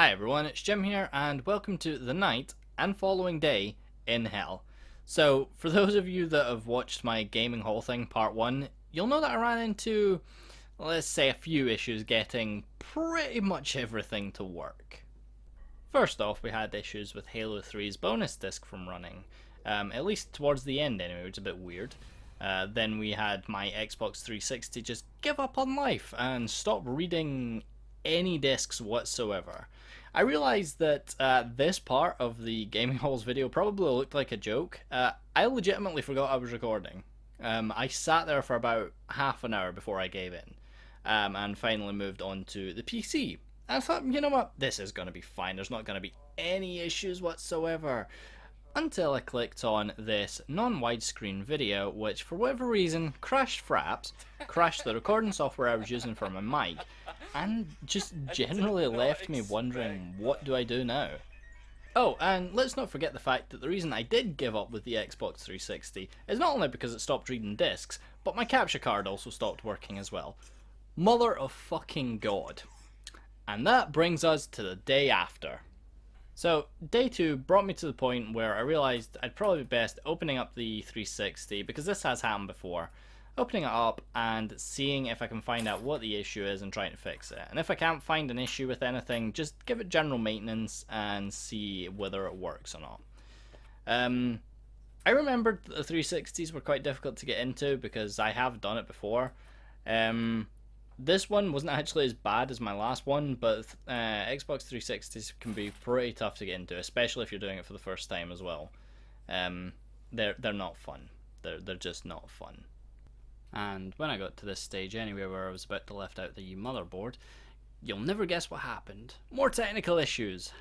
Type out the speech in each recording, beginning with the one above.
Hi everyone, it's Jim here, and welcome to the night and following day in hell. So, for those of you that have watched my gaming haul thing, part 1, you'll know that I ran into, let's say, a few issues getting pretty much everything to work. First off, we had issues with Halo 3's bonus disc from running, at least towards the end anyway, which is a bit weird. Then we had my Xbox 360 just give up on life and stop reading any discs whatsoever. I realised that this part of the Gaming Halls video probably looked like a joke. I legitimately forgot I was recording. I sat there for about half an hour before I gave in, and finally moved on to the PC. I thought, you know what, this is going to be fine, there's not going to be any issues whatsoever. Until I clicked on this non-widescreen video, which for whatever reason crashed fraps, crashed the recording software I was using for my mic, and just generally left me wondering, what do I do now? Oh, and let's not forget the fact that the reason I did give up with the Xbox 360 is not only because it stopped reading discs, but my capture card also stopped working as well. Mother of fucking God. And that brings us to the day after. So, day 2 brought me to the point where I realised I'd probably be best opening up the 360, because this has happened before, opening it up and seeing if I can find out what the issue is and trying to fix it. And if I can't find an issue with anything, just give it general maintenance and see whether it works or not. I remembered that the 360s were quite difficult to get into because I have done it before. This one wasn't actually as bad as my last one, but Xbox 360s can be pretty tough to get into, especially if you're doing it for the first time as well. They're not fun. They're just not fun. And when I got to this stage anyway, where I was about to lift out the motherboard, you'll never guess what happened. More technical issues.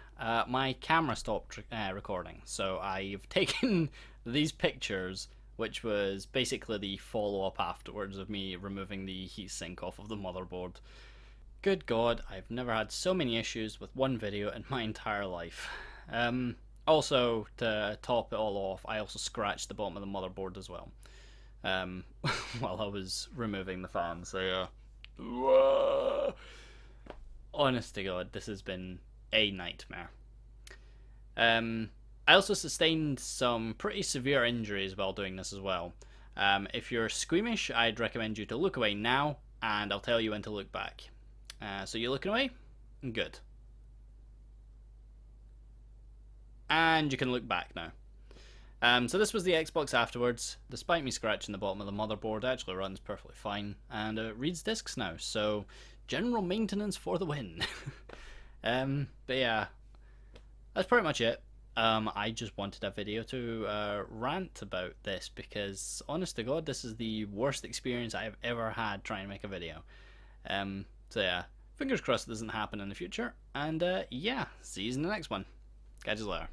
My camera stopped recording, so I've taken these pictures, which was basically the follow-up afterwards of me removing the heatsink off of the motherboard. Good God, I've never had so many issues with one video in my entire life. Also, to top it all off, I also scratched the bottom of the motherboard as well, while I was removing the fan, so yeah. Honest to God, this has been a nightmare. I also sustained some pretty severe injuries while doing this as well. If you're squeamish, I'd recommend you to look away now, and I'll tell you when to look back. So you're looking away? Good. And you can look back now. So this was the Xbox afterwards. Despite me scratching the bottom of the motherboard, it actually runs perfectly fine, and it reads discs now, so general maintenance for the win. But yeah, that's pretty much it. I just wanted a video to rant about this, because honest to God, this is the worst experience I've ever had trying to make a video. So yeah, fingers crossed it doesn't happen in the future, and yeah, see you in the next one. Catch you later.